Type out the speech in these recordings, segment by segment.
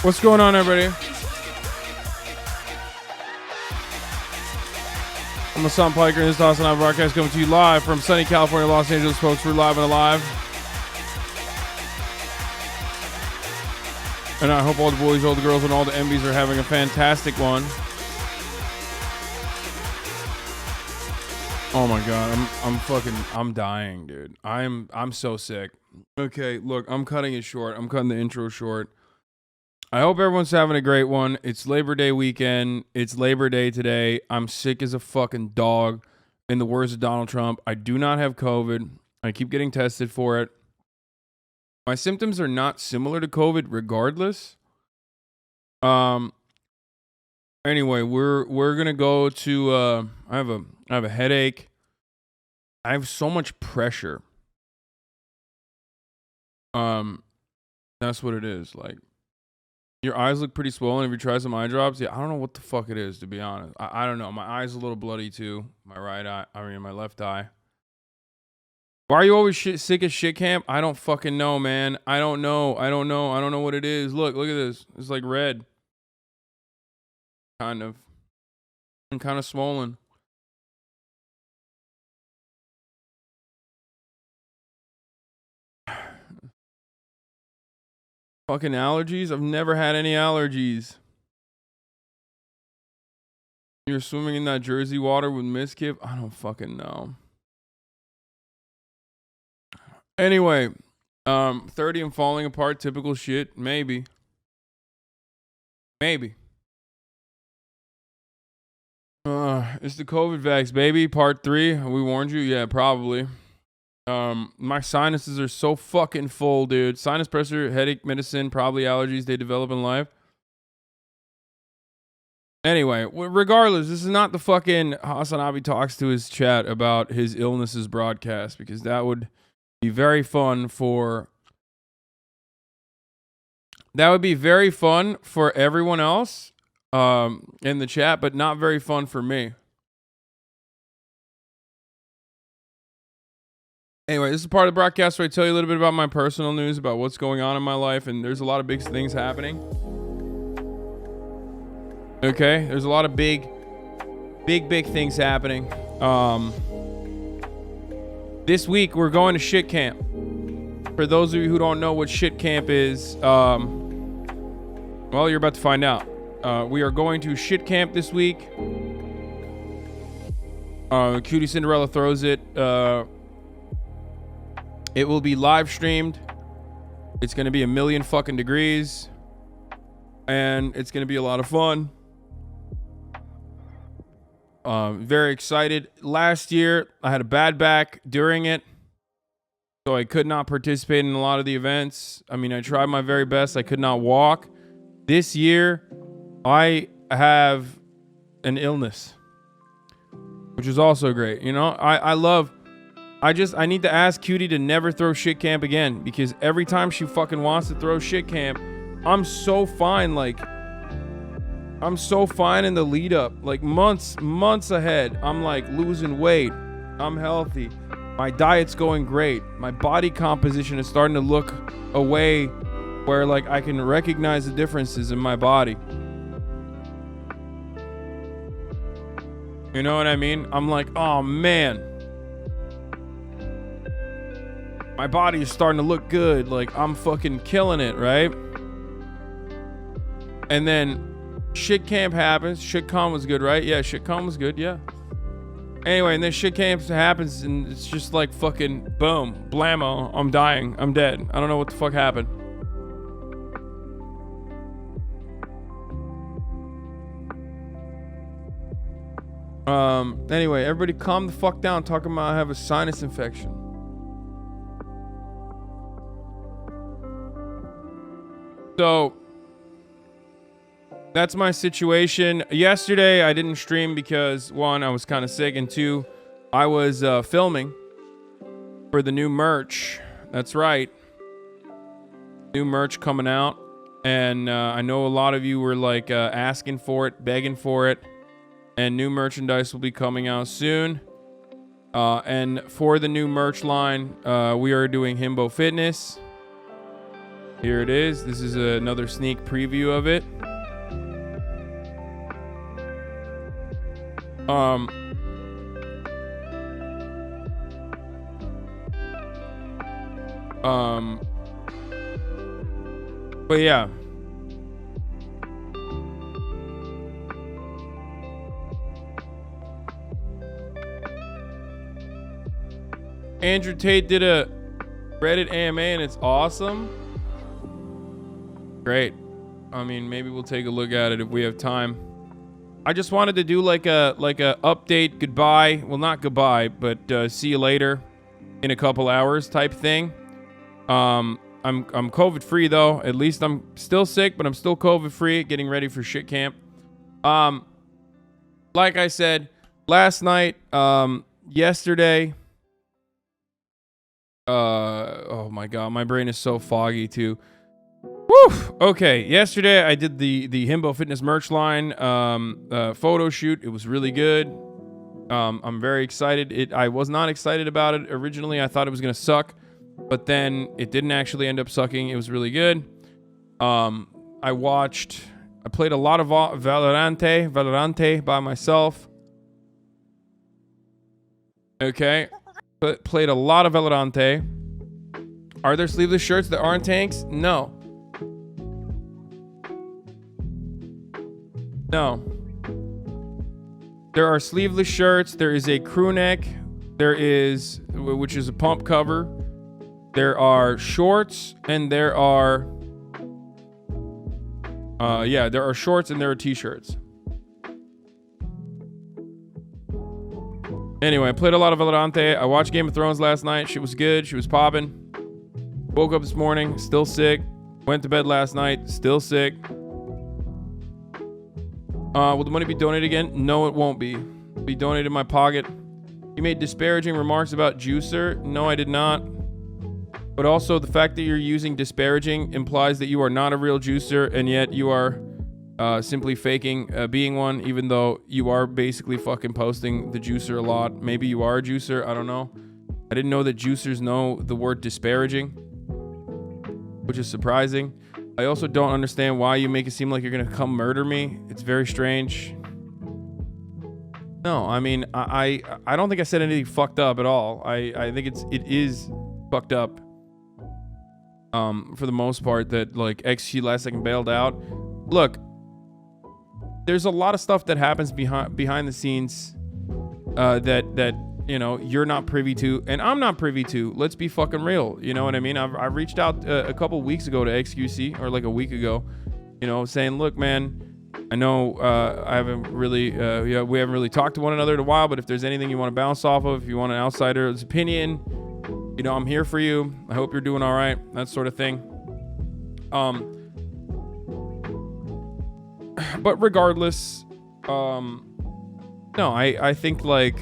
What's going on, everybody? I'm Hassan Piker, and this is HasanAbi broadcast coming to you live from sunny California, Los Angeles, folks. We're live and alive. And I hope all the boys, all the girls, and all the MBs are having a fantastic one. Oh my god, I'm dying, dude. I'm so sick. Okay, look, I'm cutting it short. I'm cutting the intro short. I hope everyone's having a great one. It's Labor Day weekend. It's Labor Day today. I'm sick as a fucking dog. In the words of Donald Trump, I do not have COVID. I keep getting tested for it. My symptoms are not similar to COVID regardless. Anyway, we're going to go to I have a headache. I have so much pressure. That's what it is. Like, your eyes look pretty swollen. If you try some eye drops, yeah, I don't know what the fuck it is, to be honest. I don't know. My eye's a little bloody too. My left eye. Why are you always sick as shit camp? I don't fucking know, man. I don't know what it is. Look at this. It's like red. Kind of. I'm kind of swollen. Fucking allergies? I've never had any allergies. You're swimming in that Jersey water with Miskip? I don't fucking know. Anyway, 30 and falling apart, typical shit. Maybe. It's the COVID vax, baby. Part 3. We warned you? Yeah, probably. My sinuses are so fucking full, dude. Sinus pressure, headache medicine, probably allergies they develop in life. Anyway, regardless, this is not the fucking HasanAbi talks to his chat about his illnesses broadcast, because that would be very fun for... That would be very fun for everyone else in the chat, but not very fun for me. Anyway, this is part of the broadcast where I tell you a little bit about my personal news, about what's going on in my life, and there's a lot of big things happening. Okay, there's a lot of big things happening. This week, we're going to shit camp. For those of you who don't know what shit camp is, well, you're about to find out. We are going to shit camp this week. Cutie Cinderella throws it. It will be live streamed. It's going to be 1,000,000 fucking degrees. And it's going to be a lot of fun. Very excited. Last year, I had a bad back during it. So I could not participate in a lot of the events. I mean, I tried my very best. I could not walk. This year, I have an illness, which is also great. You know, I need to ask Cutie to never throw shit camp again, because every time she fucking wants to throw shit camp, I'm so fine. Like, I'm so fine in the lead up, like months ahead. I'm like losing weight. I'm healthy. My diet's going great. My body composition is starting to look a way where like I can recognize the differences in my body. You know what I mean? I'm like, oh man. My body is starting to look good. Like, I'm fucking killing it, right? And then shit camp happens. Shitcon was good, right? Yeah, shitcon was good, yeah. Anyway, and then shit camp happens, and it's just like fucking boom, blammo. I'm dying. I'm dead. I don't know what the fuck happened. Anyway, everybody calm the fuck down talking about I have a sinus infection. So, that's my situation. Yesterday, I didn't stream because, 1, I was kind of sick, and 2, I was filming for the new merch. That's right. New merch coming out. And I know a lot of you were like asking for it, begging for it. And new merchandise will be coming out soon. And for the new merch line, we are doing Himbo Fitness. Here it is. This is another sneak preview of it. But yeah. Andrew Tate did a Reddit AMA and it's awesome. Great. I mean, maybe we'll take a look at it if we have time. I just wanted to do like a update, goodbye. Well, not goodbye, but see you later in a couple hours type thing. I'm COVID free though. At least I'm still sick, but I'm still COVID free, getting ready for shit camp. Like I said, last night, yesterday, oh my God, my brain is so foggy too. Woo! Okay, yesterday I did the Himbo Fitness merch line photo shoot. It was really good. I'm very excited. I was not excited about it originally. I thought it was gonna suck, but then it didn't actually end up sucking. It was really good. I played a lot of Valorante by myself. Okay, but played a lot of Valorante. Are there sleeveless shirts that aren't tanks? No. No. There are sleeveless shirts. There is a crew neck. There is, which is a pump cover. There are shorts and there are, there are shorts and there are t-shirts. Anyway, I played a lot of Valorante. I watched Game of Thrones last night. Shit was good. She was popping. Woke up this morning, still sick. Went to bed last night, still sick. Will the money be donated again? No, it won't be. It'll be donated in my pocket. You made disparaging remarks about Juicer. No, I did not. But also, the fact that you're using disparaging implies that you are not a real juicer, and yet you are simply faking being one, even though you are basically fucking posting the juicer a lot. Maybe you are a juicer. I don't know. I didn't know that juicers know the word disparaging, which is surprising. I also don't understand why you make it seem like you're gonna come murder me. It's very strange. No, I mean, I don't think I said anything fucked up at all. I think it is fucked up. For the most part, that like xQc last second bailed out. Look, there's a lot of stuff that happens behind the scenes that you know you're not privy to, and I'm not privy to. Let's be fucking real. You know what I mean? I reached out a couple weeks ago to xQc, or like a week ago, you know, saying, look, man, I know I haven't really we haven't really talked to one another in a while, but if there's anything you want to bounce off of, if you want an outsider's opinion, you know, I'm here for you. I hope you're doing all right. That sort of thing. But regardless, no, I think like,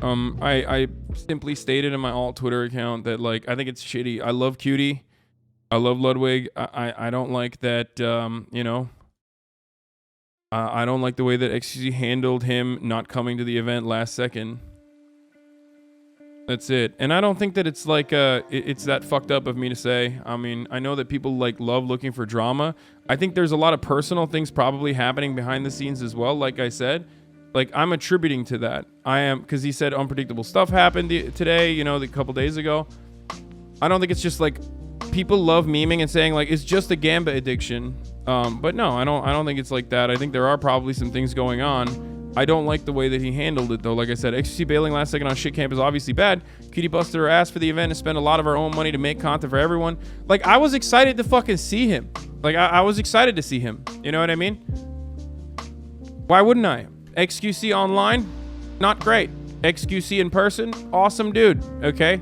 I simply stated in my alt Twitter account that like, I think it's shitty. I love Cutie. I love Ludwig. I don't like that, you know, I don't like the way that xQc handled him not coming to the event last second. That's it. And I don't think that it's like it's that fucked up of me to say. I mean, I know that people like love looking for drama. I think there's a lot of personal things probably happening behind the scenes as well. Like I said, like I'm attributing to that. I am, because he said unpredictable stuff happened today, you know, a couple days ago. I don't think it's just like people love memeing and saying like it's just a Gamba addiction. But no, I don't think it's like that. I think there are probably some things going on. I don't like the way that he handled it, though. Like I said, xQc bailing last second on shit camp is obviously bad. Cutie busted her ass for the event and spent a lot of our own money to make content for everyone. Like, I was excited to fucking see him. Like, I was excited to see him. You know what I mean? Why wouldn't I? xQc online, not great. xQc in person, awesome dude. Okay?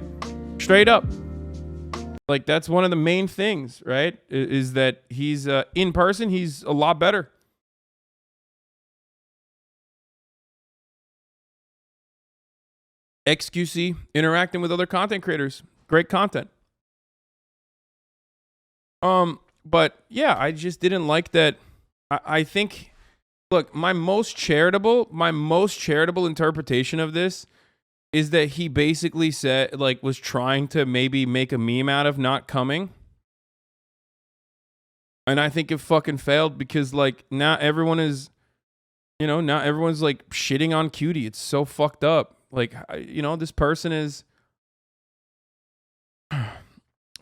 Straight up. Like, that's one of the main things, right? Is that he's, in person, he's a lot better. xQc interacting with other content creators, great content. But yeah, I just didn't like that. I think, look, my most charitable interpretation of this is that he basically said, like, was trying to maybe make a meme out of not coming. And I think it fucking failed because like now everyone is, now everyone's like shitting on Cutie. It's so fucked up. Like, this person is.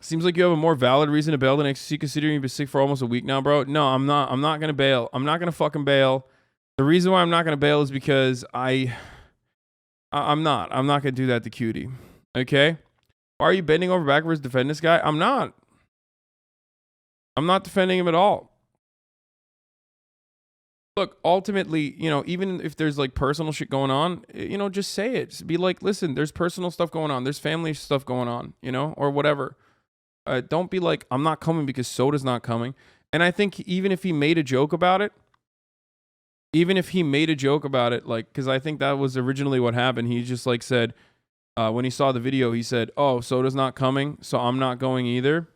Seems like you have a more valid reason to bail than xQc, considering you've been sick for almost a week now, bro. No, I'm not. I'm not gonna bail. I'm not gonna fucking bail. The reason why I'm not gonna bail is because I'm not. I'm not gonna do that to Cutie. Okay? Why are you bending over backwards to defend this guy? I'm not. I'm not defending him at all. Look, ultimately, even if there's like personal shit going on, just say it. Just be like, listen, there's personal stuff going on. There's family stuff going on, or whatever. Don't be like, I'm not coming because Soda's not coming. And I think even if he made a joke about it, like, because I think that was originally what happened. He just like said, when he saw the video, he said, oh, Soda's not coming, so I'm not going either.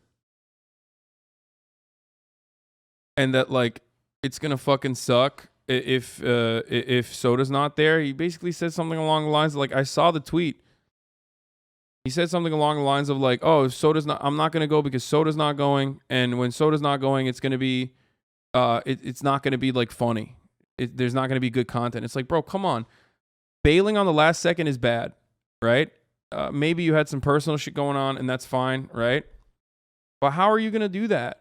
And that like, it's going to fucking suck if Soda's not there. He basically said something along the lines of like, I saw the tweet. He said something along the lines of like, oh, I'm not going to go because Soda's not going. And when Soda's not going, it's going to be, it's not going to be like funny. There's not going to be good content. It's like, bro, come on. Bailing on the last second is bad, right? Maybe you had some personal shit going on and that's fine, right? But how are you going to do that?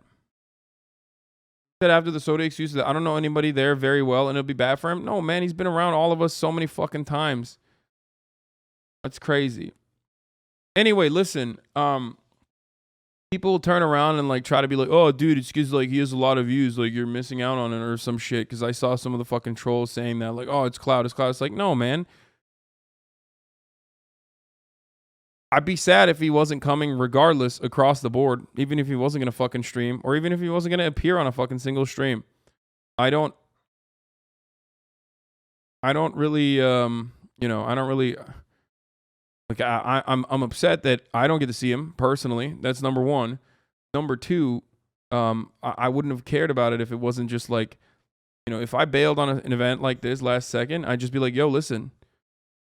Said after the Soda excuses that I don't know anybody there very well and it'll be bad for him. No, man, he's been around all of us so many fucking times. That's crazy. Anyway, listen, people will turn around and like try to be like, oh, dude, it's because like he has a lot of views, like you're missing out on it or some shit. Because I saw some of the fucking trolls saying that, like, oh, it's Cloud. It's like, no, man. I'd be sad if he wasn't coming regardless across the board, even if he wasn't going to fucking stream or even if he wasn't going to appear on a fucking single stream. I don't really, like I'm upset that I don't get to see him personally. That's number one. Number two, I wouldn't have cared about it if it wasn't just like, if I bailed on an event like this last second, I'd just be like, yo, listen,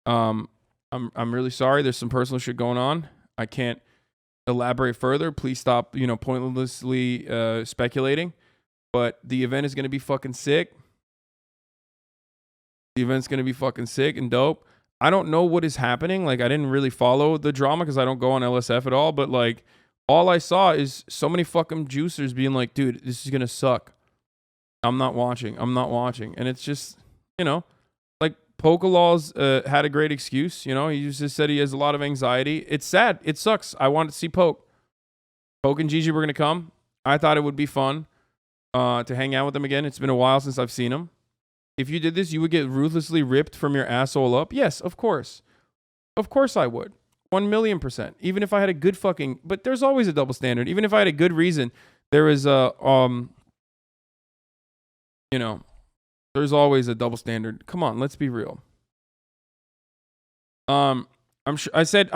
I'm really sorry. There's some personal shit going on. I can't elaborate further. Please stop, pointlessly speculating. But the event is going to be fucking sick. The event's going to be fucking sick and dope. I don't know what is happening. Like, I didn't really follow the drama because I don't go on LSF at all. But, like, all I saw is so many fucking juicers being like, dude, this is going to suck. I'm not watching. And it's just, like, Pokelaw's had a great excuse. He just said he has a lot of anxiety. It's sad. It sucks. I wanted to see Poke. Poke and Gigi were going to come. I thought it would be fun to hang out with them again. It's been a while since I've seen them. If you did this, you would get ruthlessly ripped from your asshole up? Yes, of course. Of course I would. 1,000,000%. Even if I had a good fucking... But there's always a double standard. Even if I had a good reason, there is a... there's always a double standard. Come on, let's be real. I'm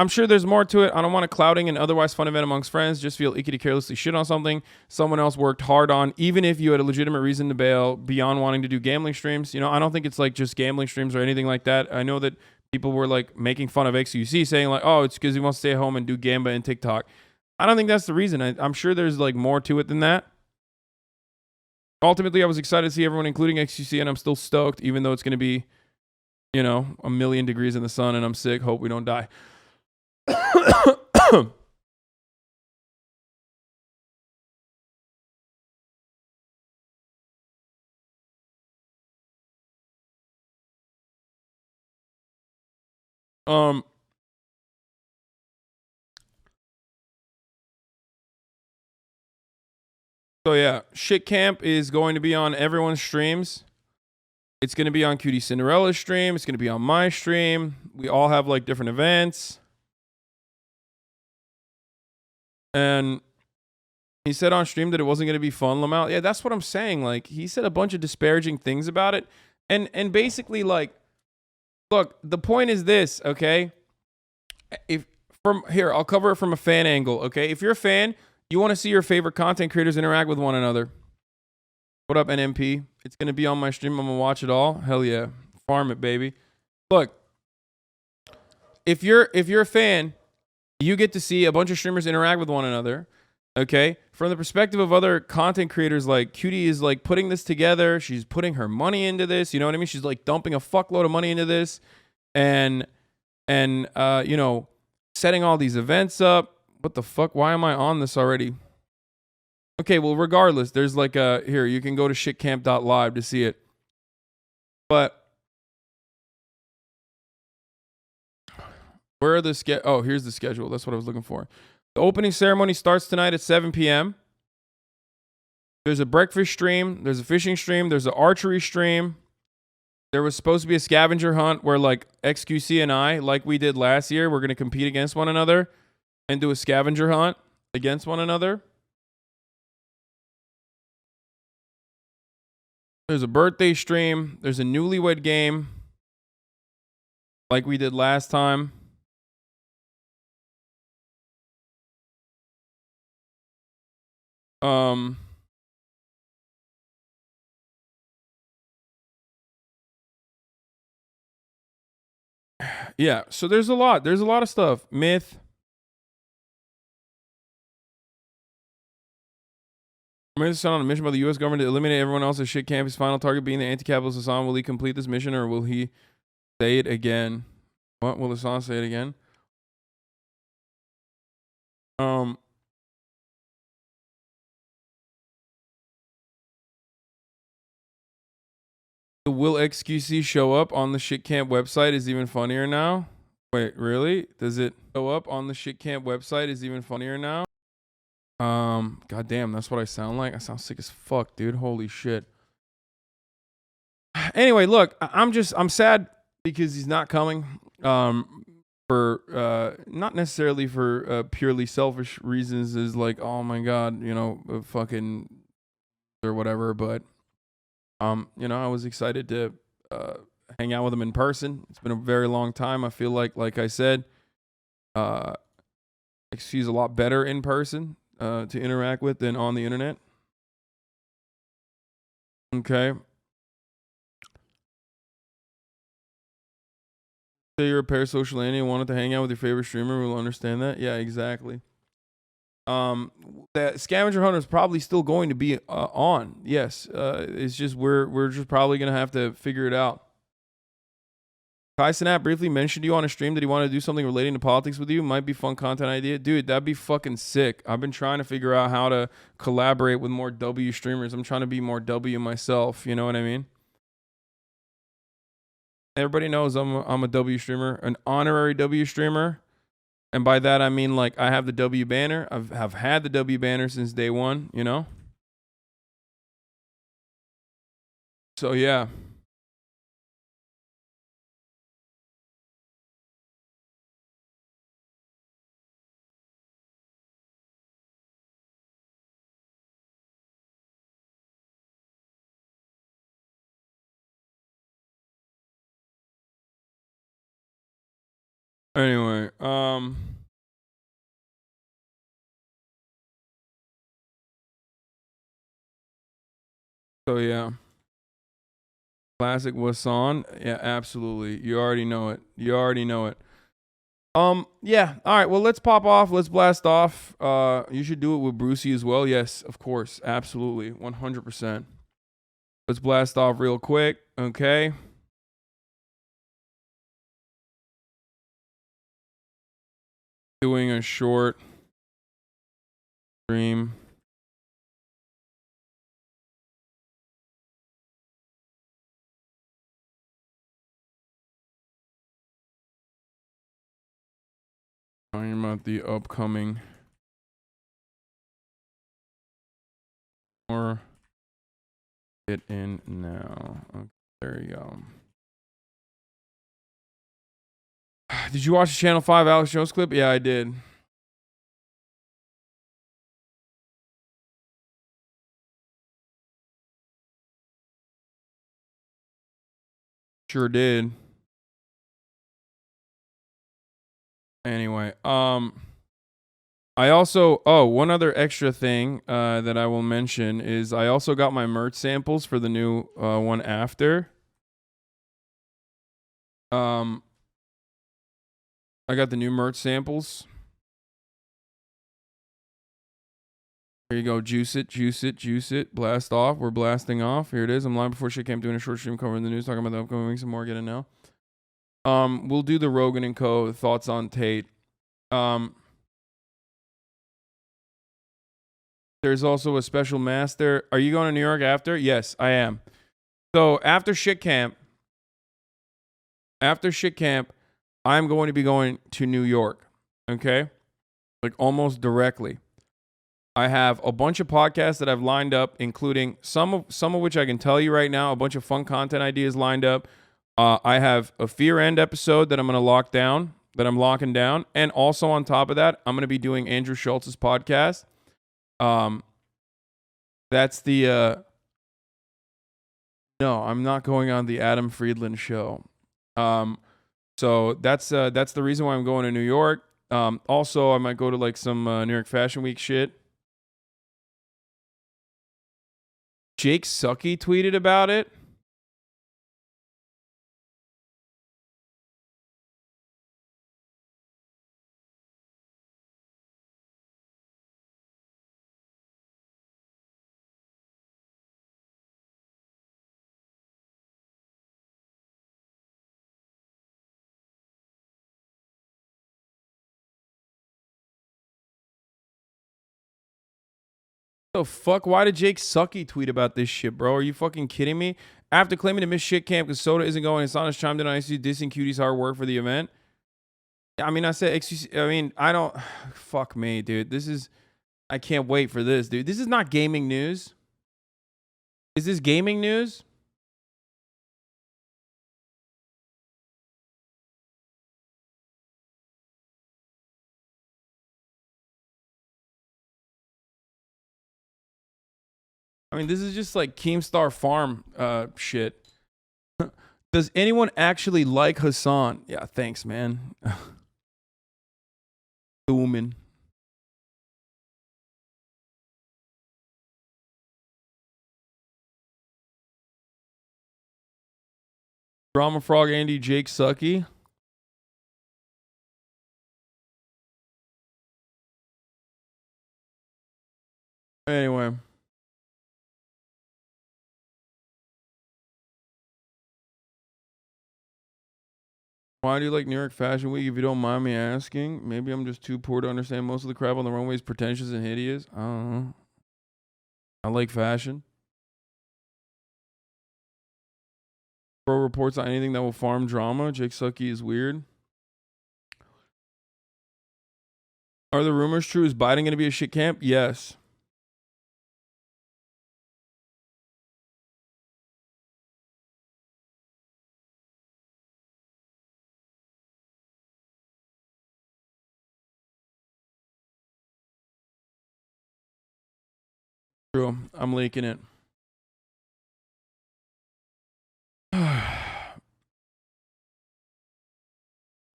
sure there's more to it. I don't want a clouding and otherwise fun event amongst friends. Just feel icky to carelessly shit on something someone else worked hard on, even if you had a legitimate reason to bail beyond wanting to do gambling streams. I don't think it's like just gambling streams or anything like that. I know that people were like making fun of xQc, saying like, oh, it's because he wants to stay at home and do Gamba and TikTok. I don't think that's the reason. I'm sure there's like more to it than that. Ultimately, I was excited to see everyone, including xQc, and I'm still stoked, even though it's going to be, 1,000,000 degrees in the sun and I'm sick. Hope we don't die. So yeah, Shit Camp is going to be on everyone's streams. It's going to be on Cutie Cinderella's stream. It's going to be on my stream. We all have like different events. And he said on stream that it wasn't going to be fun, Lamau. Yeah, that's what I'm saying. Like, he said a bunch of disparaging things about it. And basically, like, look, the point is this, okay? I'll cover it from a fan angle, okay? If you're a fan, you want to see your favorite content creators interact with one another. What up, NMP? It's going to be on my stream. I'm going to watch it all. Hell yeah. Farm it, baby. Look, if you're a fan, you get to see a bunch of streamers interact with one another. Okay, from the perspective of other content creators, like Cutie is like putting this together. She's putting her money into this. You know what I mean? She's like dumping a fuckload of money into this, and you know, setting all these events up. What the fuck? Why am I on this already? Okay, well, regardless, there's like a here. You can go to shitcamp.live to see it, but where are the oh, here's the schedule. That's what I was looking for. The opening ceremony starts tonight at 7 p.m. There's a breakfast stream. There's a fishing stream. There's an archery stream. There was supposed to be a scavenger hunt where like xQc and I, like we did last year, we're going to compete against one another and do a scavenger hunt against one another. There's a birthday stream. There's a newlywed game like we did last time. Yeah, so there's a lot. There's a lot of stuff. Myth. Remains on a mission by the U.S. government to eliminate everyone else at shit camp. His final target being the anti-capitalist Hassan. Will he complete this mission or will he say it again? What will Hassan say it again? Will xQc show up on the shit camp website is even funnier now. Wait, really? Does it show up on the shit camp website is even funnier now? God damn, that's what I sound like. I sound sick as fuck, dude. Holy shit. Anyway, look, I'm sad because he's not coming. For not necessarily for purely selfish reasons, is like, oh my god, you know, fucking or whatever, but you know, I was excited to hang out with him in person. It's been a very long time. I feel like I said, he's a lot better in person to interact with than on the internet. Okay. Say you're a parasocial alien and wanted to hang out with your favorite streamer, we'll understand that. Yeah, exactly. That scavenger hunter is probably still going to be on. Yes. It's just we're just probably gonna have to figure it out. HasanAbi briefly mentioned you on a stream that he wanted to do something relating to politics with you. Might be fun content idea. Dude, that'd be fucking sick. I've been trying to figure out how to collaborate with more W streamers. I'm trying to be more W myself. You know what I mean? Everybody knows I'm a W streamer, an honorary W streamer. And by that, I mean, like, I have the W banner. I've had the W banner since day one, you know? So, yeah. Anyway, so yeah. Classic Wasan. Yeah, absolutely. You already know it. You already know it. Yeah. All right. Well, let's pop off. Let's blast off. You should do it with Brucey as well. Yes, of course. Absolutely. 100%. Let's blast off real quick. Okay. Doing a short stream. Talking about the upcoming or get in now. Okay, there you go. Did you watch the Channel 5 Alex Jones clip? Yeah, I did. Sure did. Anyway, I also one other extra thing that I will mention is I also got my merch samples for the new one after. I got the new merch samples. Here you go. Juice it, juice it, juice it. Blast off. We're blasting off. Here it is. I'm live before shit came doing a short stream covering the news, talking about the upcoming weeks and more. Get it now. We'll do the Rogan and Co. thoughts on Tate. There's also a special master. Are you going to New York after? Yes, I am. So after shit camp, I'm going to be going to New York. Okay? Like almost directly. I have a bunch of podcasts that I've lined up, including some of which I can tell you right now, a bunch of fun content ideas lined up. I have a Fear End episode that I'm going to lock down, that I'm locking down. And also on top of that, I'm going to be doing Andrew Schultz's podcast. That's the, no, I'm not going on the Adam Friedland show. So that's the reason why I'm going to New York. Also, I might go to like some New York Fashion Week shit. Jake Sucky tweeted about it. The fuck? Why did Jake Sucky tweet about this shit, bro? Are you fucking kidding me? After claiming to miss shit camp because Soda isn't going, Asana's chimed in on ICU dissing Cutie's hard work for the event. I mean, I said xQc. I mean, I don't. Fuck me, dude. This is. I can't wait for this, dude. This is not gaming news. Is this gaming news? I mean, this is just like Keemstar Farm shit. Does anyone actually like Hasan? Yeah, thanks, man. Booming. Brahma Frog, Andy, Jake Sucky. Anyway. Why do you like New York Fashion Week if you don't mind me asking? Maybe I'm just too poor to understand most of the crap on the runway is pretentious and hideous. I don't know. I like fashion. Bro reports on anything that will farm drama. Jake Sucky is weird. Are the rumors true? Is Biden going to be a shit camp? Yes. True. I'm leaking it.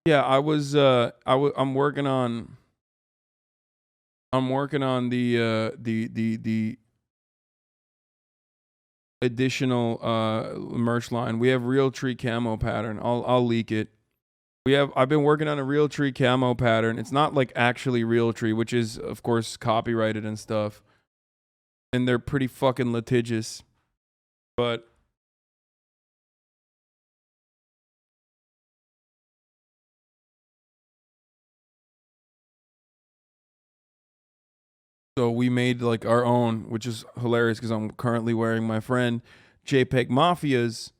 Yeah, I'm working on the additional merch line. We have Real Tree camo pattern. I'll leak it. I've been working on a Real Tree camo pattern. It's not like actually Real Tree, which is of course copyrighted and stuff. And they're pretty fucking litigious. But so we made like our own, which is hilarious because I'm currently wearing my friend JPEG Mafia's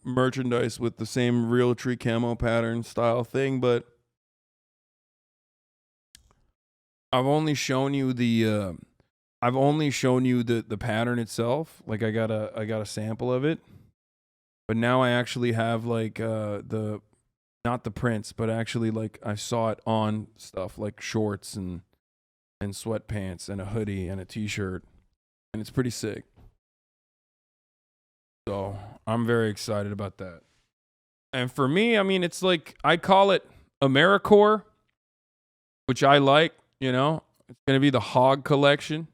merchandise with the same Real Tree camo pattern style thing, but I've only shown you the pattern itself. Like I got a sample of it, but now I actually have like the not the prints, but actually like I saw it on stuff like shorts and sweatpants and a hoodie and a t-shirt, and it's pretty sick. So I'm very excited about that. And for me, I mean, it's like I call it AmeriCorps, which I like. You know, it's gonna be the Hog collection.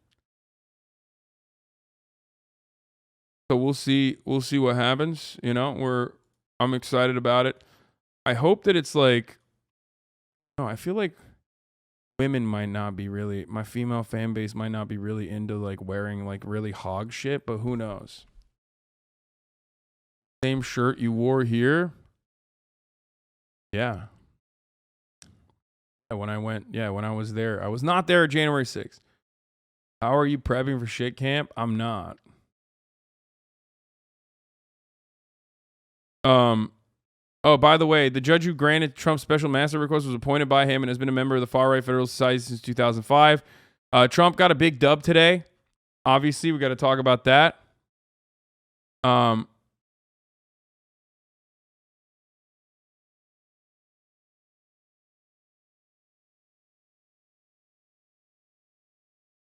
So we'll see what happens. You know, I'm excited about it. I hope that it's like, no, I feel like women might not be really, my female fan base might not be really into like wearing like really hog shit, but who knows? Same shirt you wore here. Yeah. When I went, when I was there, I was not there January 6th. How are you prepping for shit camp? I'm not. Oh, by the way, the judge who granted Trump's special master request was appointed by him and has been a member of the far-right Federal Society since 2005. Trump got a big dub today. Obviously, we got to talk about that.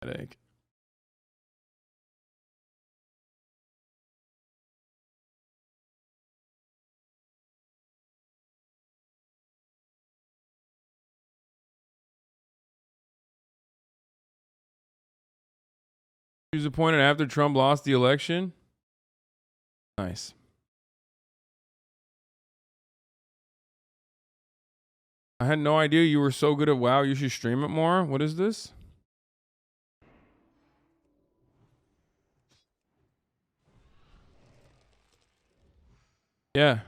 Headache. He was appointed after Trump lost the election. Nice. I had no idea you were so good at WoW. You should stream it more. What is this? Yeah.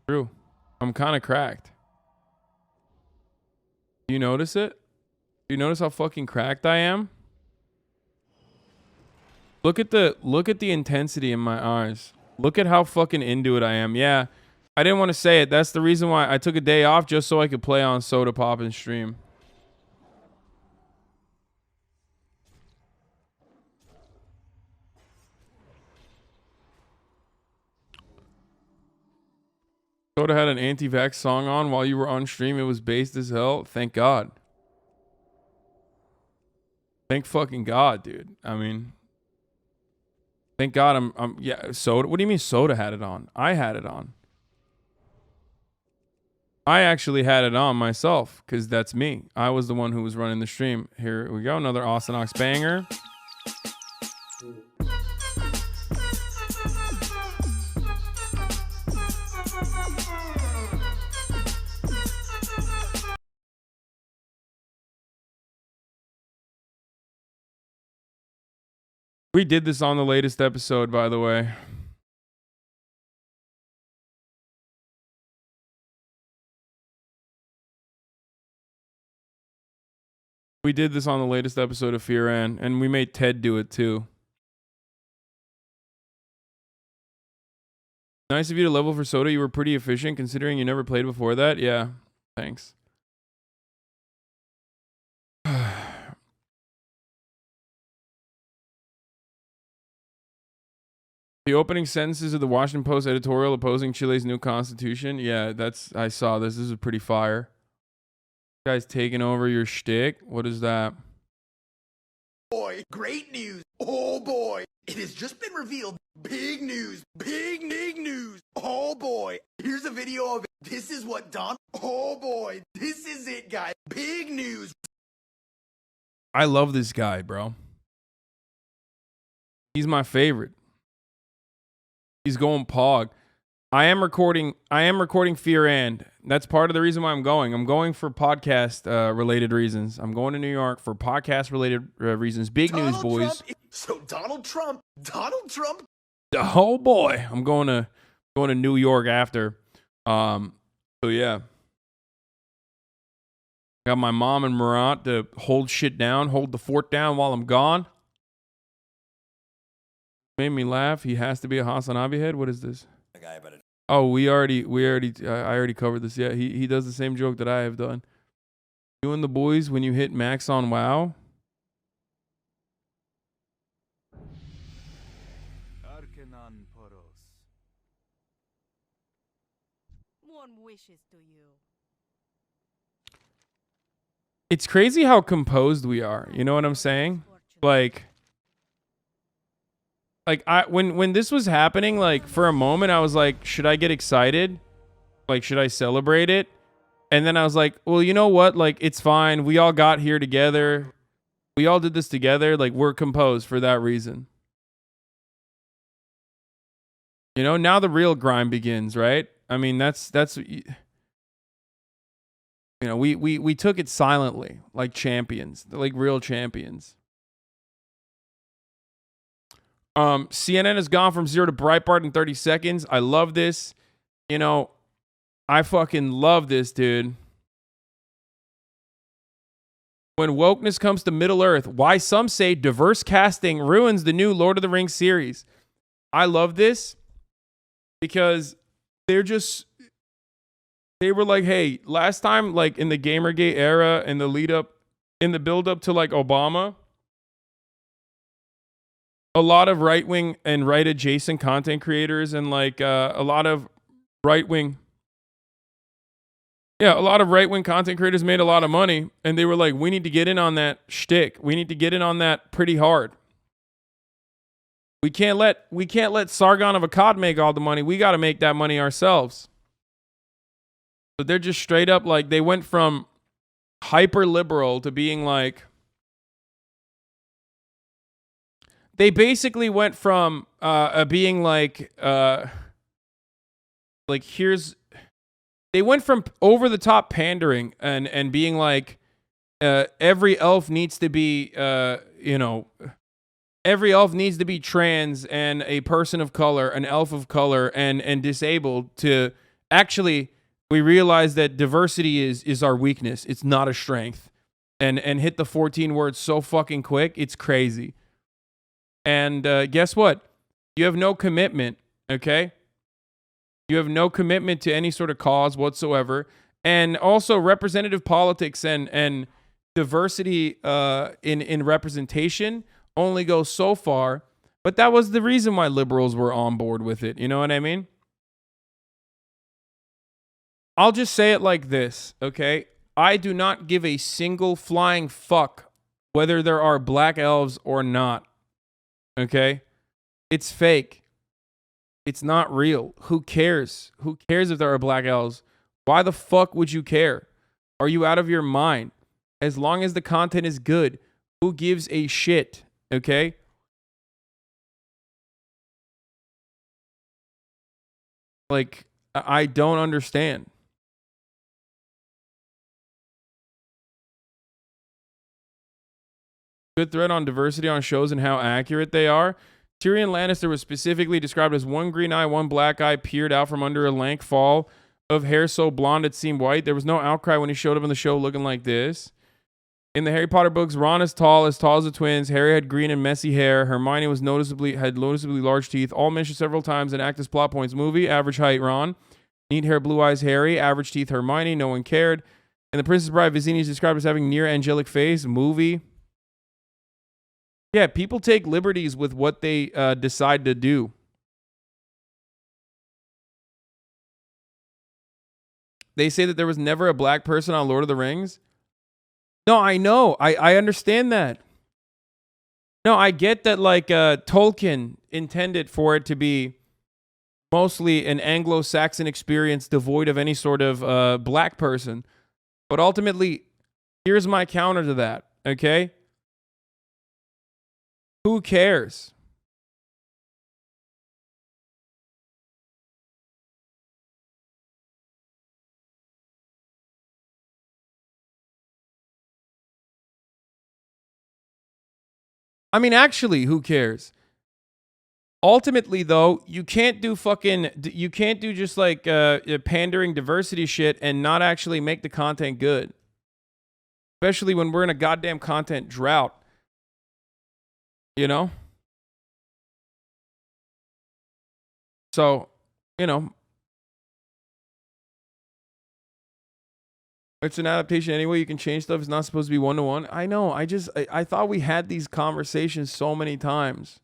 True. I'm kind of cracked. Do you notice it? Do you notice how fucking cracked I am? Look at the intensity in my eyes. Look at how fucking into it I am. Yeah. I didn't want to say it. That's the reason why I took a day off, just so I could play on Soda Pop and stream. Soda had an anti-vax song on while you were on stream. It was based as hell. Thank God. Thank fucking God, dude. I mean, thank God yeah, Soda. What do you mean Soda had it on? I had it on. I actually had it on myself because that's me. I was the one who was running the stream. Here we go. Another Austin banger. We did this on the latest episode, by the way. We did this on the latest episode of Fear and we made Ted do it too. Nice of you to level for Soda. You were pretty efficient considering you never played before that. Yeah, thanks. The opening sentences of the Washington Post editorial opposing Chile's new constitution. Yeah, I saw this. This is pretty fire. Guys taking over your shtick. What is that? Boy, great news. Oh boy, it has just been revealed. Big news. Big news. Oh boy, here's a video of it. This is what Don. Oh boy, this is it, guys. Big news. I love this guy, bro. He's my favorite. He's going pog. I am recording Fear and. That's part of the reason why I'm going. I'm going for podcast related reasons. I'm going to New York for podcast related reasons. Big news, boys. So Donald Trump. Oh boy, I'm going to New York after. So yeah. Got my mom and Murat to hold shit down, hold the fort down while I'm gone. Made me laugh. He has to be a HasanAbi head. What is this? Oh, I already covered this. Yeah, he does the same joke that I have done. You and the boys when you hit max on WoW. One wishes to you. It's crazy how composed we are. You know what I'm saying? Like when this was happening, like for a moment I was like, should I get excited? Like, should I celebrate it? And then I was like, well, you know what? Like, it's fine. We all got here together. We all did this together. Like, we're composed for that reason. You know, now the real grind begins, right? I mean, that's You know, we took it silently, like champions, like real champions. CNN has gone from 0 to Breitbart in 30 seconds. I love this. You know, I fucking love this, dude. When wokeness comes to Middle Earth, why some say diverse casting ruins the new Lord of the Rings series. I love this because they were like, hey, last time, like in the Gamergate era and the build up to like Obama, a lot of right wing and right adjacent content creators and like a lot of right wing content creators made a lot of money, and they were like, we need to get in on that shtick. We need to get in on that pretty hard. We can't let Sargon of Akkad make all the money. We got to make that money ourselves. So they're just straight up like, they went from hyper liberal to being like, they basically went from being like they went from over the top pandering and being like, every elf needs to be every elf needs to be trans and a person of color, an elf of color, and disabled, to actually, we realize that diversity is our weakness. It's not a strength. And hit the 14 words so fucking quick. It's crazy. And guess what? You have no commitment, okay? You have no commitment to any sort of cause whatsoever. And also representative politics and diversity in representation only goes so far. But that was the reason why liberals were on board with it. You know what I mean? I'll just say it like this, okay? I do not give a single flying fuck whether there are black elves or not, okay? It's fake. It's not real. Who cares? Who cares if there are black elves? Why the fuck would you care? Are you out of your mind? As long as the content is good, who gives a shit, okay? Like, I don't understand. Good thread on diversity on shows and how accurate they are. Tyrion Lannister was specifically described as one green eye, one black eye peered out from under a lank fall of hair so blonde it seemed white. There was no outcry when he showed up on the show looking like this. In the Harry Potter books, Ron is tall as the twins. Harry had green and messy hair. Hermione had noticeably large teeth. All mentioned several times and act as plot points. Movie, average height, Ron. Neat hair, blue eyes, Harry. Average teeth, Hermione. No one cared. And the Princess Bride, Vizzini is described as having near angelic face. Movie. Yeah, people take liberties with what they decide to do. They say that there was never a black person on Lord of the Rings. No, I know. I understand that. No, I get that, like, Tolkien intended for it to be mostly an Anglo-Saxon experience devoid of any sort of black person. But ultimately, here's my counter to that, okay? Who cares? I mean, actually, who cares? Ultimately, though, you can't do just like pandering diversity shit and not actually make the content good. Especially when we're in a goddamn content drought. You know? So, you know, it's an adaptation anyway. You can change stuff. It's not supposed to be one-to-one. I know. I thought we had these conversations so many times.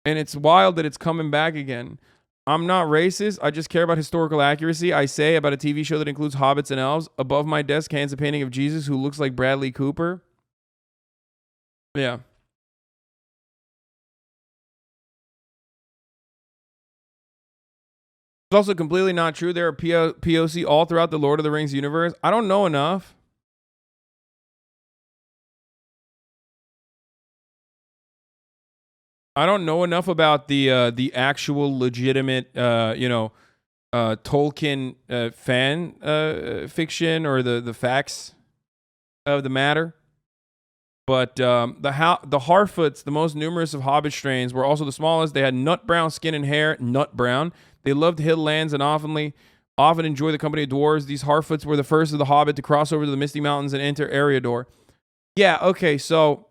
And it's wild that it's coming back again. I'm not racist. I just care about historical accuracy. I say about a TV show that includes hobbits and elves. Above my desk hangs a painting of Jesus who looks like Bradley Cooper. Yeah. It's also completely not true. There are POC all throughout the Lord of the Rings universe. I don't know enough. I don't know enough about the actual legitimate, Tolkien fan fiction or the facts of the matter. But the Harfoots, the most numerous of Hobbit strains, were also the smallest. They had nut brown skin and hair, nut brown. They loved hill lands and often enjoy the company of dwarves. These Harfoots were the first of the Hobbit to cross over to the Misty Mountains and enter Eriador. Yeah, okay, so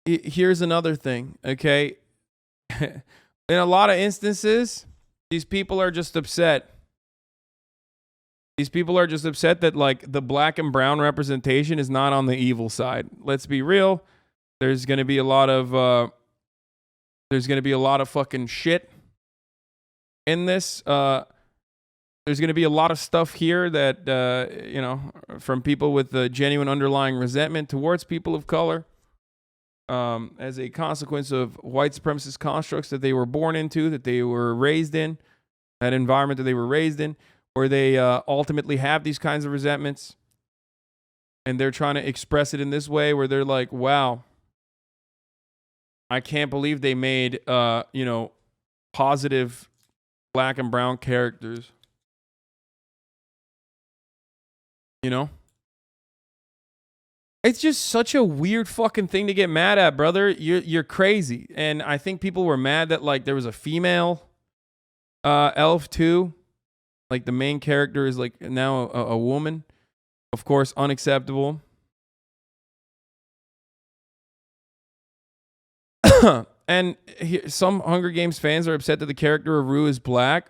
here's another thing, okay? In a lot of instances, these people are just upset. These people are just upset that, like, the black and brown representation is not on the evil side. Let's be real. There's going to be a lot of fucking shit in this. There's going to be a lot of stuff here that, from people with genuine underlying resentment towards people of color as a consequence of white supremacist constructs that they were born into, that they were raised in, that environment that they were raised in, where they ultimately have these kinds of resentments. And they're trying to express it in this way where they're like, wow, I can't believe they made, positive black and brown characters. You know? It's just such a weird fucking thing to get mad at, brother. You're crazy. And I think people were mad that, like, there was a female elf too. Like, the main character is, like, now a woman. Of course, unacceptable. And some Hunger Games fans are upset that the character of Rue is black.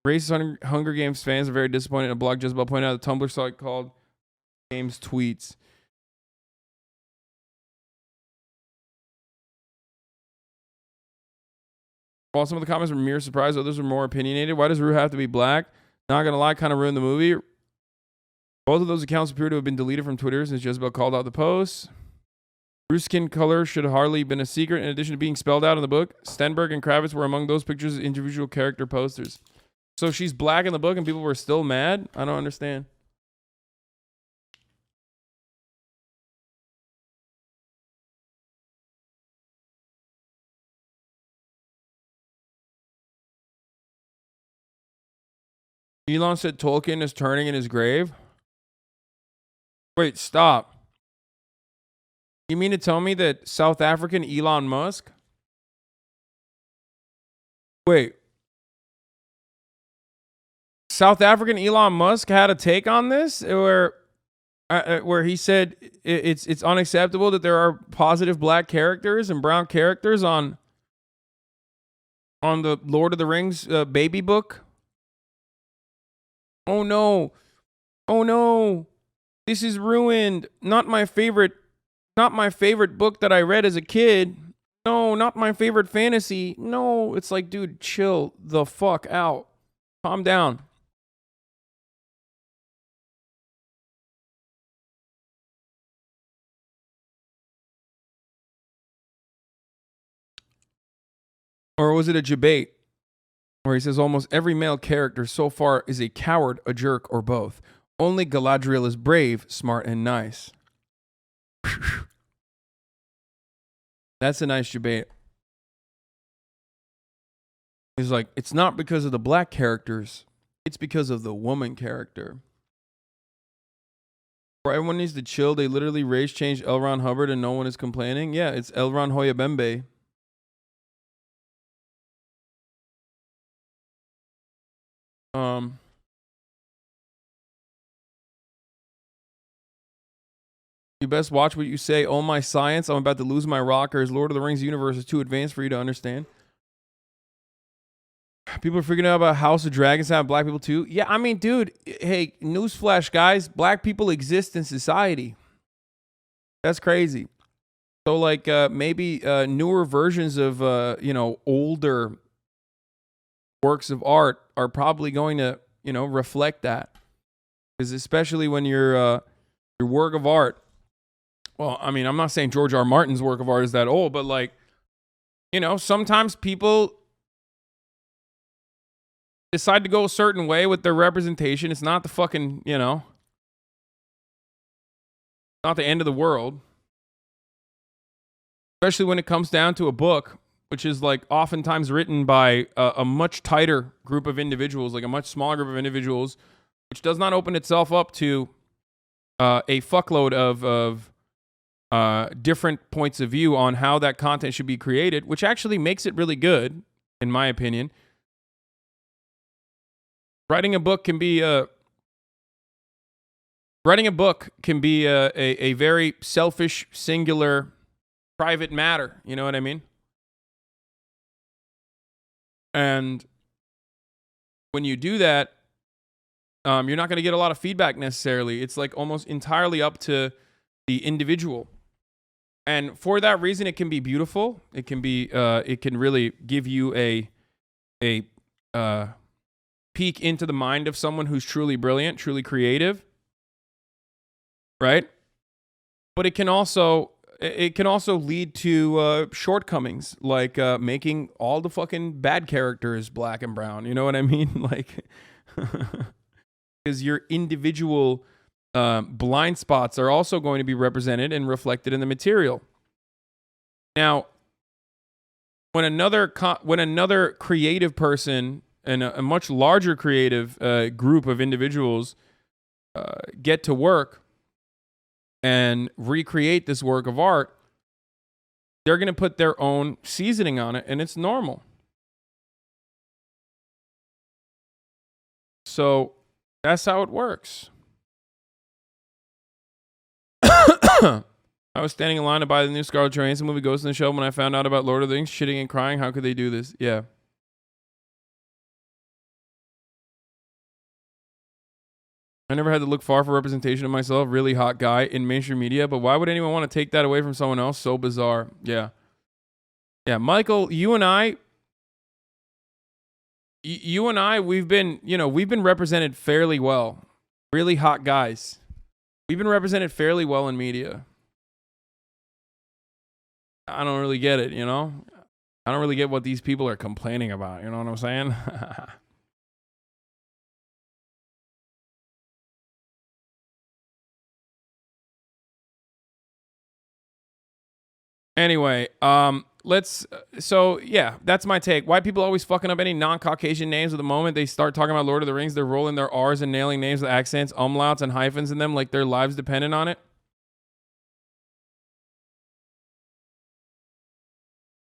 Racist Hunger Games fans are very disappointed. A blog just about pointed out a Tumblr site called Games Tweets. While some of the comments were mere surprise, others were more opinionated. Why does Rue have to be black? Not gonna lie, kind of ruined the movie. Both of those accounts appear to have been deleted from Twitter since Jezebel called out the posts. Rue's skin color should hardly been a secret. In addition to being spelled out in the book, Stenberg and Kravitz were among those pictures as individual character posters. So she's black in the book and people were still mad? I don't understand. Elon said Tolkien is turning in his grave. Wait, stop. You mean to tell me that South African Elon Musk? Wait. South African Elon Musk had a take on this where he said it's unacceptable that there are positive black characters and brown characters on the Lord of the Rings baby book. Oh no. Oh no. This is ruined. Not my favorite book that I read as a kid. No, not my favorite fantasy. No, it's like, dude, chill the fuck out. Calm down. Or was it a debate where he says almost every male character so far is a coward, a jerk, or both? Only Galadriel is brave, smart, and nice. That's a nice debate. He's like, it's not because of the black characters. It's because of the woman character. Where everyone needs to chill. They literally race changed L. Ron Hubbard and no one is complaining. Yeah, it's L. Ron Hoyabembe. You best watch what you say. Oh my science, I'm about to lose my rockers. Lord of the Rings universe is too advanced for you to understand. People are freaking out about House of Dragons having black people too. Yeah, I mean, dude, hey, newsflash, guys. Black people exist in society. That's crazy. So, like, maybe newer versions of, older works of art are probably going to, reflect that. Because especially when your work of art, well, I mean, I'm not saying George R. Martin's work of art is that old, but, like, sometimes people decide to go a certain way with their representation. It's not the fucking, not the end of the world. Especially when it comes down to a book, which is like oftentimes written by a much tighter group of individuals, like a much smaller group of individuals, which does not open itself up to a fuckload of different points of view on how that content should be created, which actually makes it really good, in my opinion. Writing a book can be a very selfish, singular, private matter. You know what I mean? And when you do that, you're not going to get a lot of feedback necessarily. It's like almost entirely up to the individual. And for that reason, it can be beautiful. It can be, it can really give you a peek into the mind of someone who's truly brilliant, truly creative, right? But it can also lead to shortcomings, like making all the fucking bad characters black and brown. You know what I mean? Like, because your individual blind spots are also going to be represented and reflected in the material. Now, when another creative person and a much larger creative group of individuals get to work and recreate this work of art, they're going to put their own seasoning on it, and it's normal. So that's how it works. I was standing in line to buy the new Scarlett Johansson movie Ghost in the Shell when I found out about Lord of the Rings, shitting and crying. How could they do this? Yeah. I never had to look far for representation of myself, really hot guy in mainstream media, but why would anyone want to take that away from someone else? So bizarre. Yeah. Yeah, Michael, you and I, we've been represented fairly well. Really hot guys. We've been represented fairly well in media. I don't really get it, you know? I don't really get what these people are complaining about. You know what I'm saying? Anyway, so yeah, that's my take. White people always fucking up any non-Caucasian names at the moment they start talking about Lord of the Rings. They're rolling their R's and nailing names with accents, umlauts, and hyphens in them like their lives dependent on it.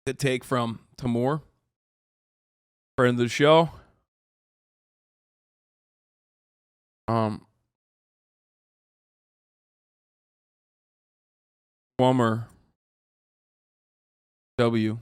The take from Timur, friend of the show. Swummer W.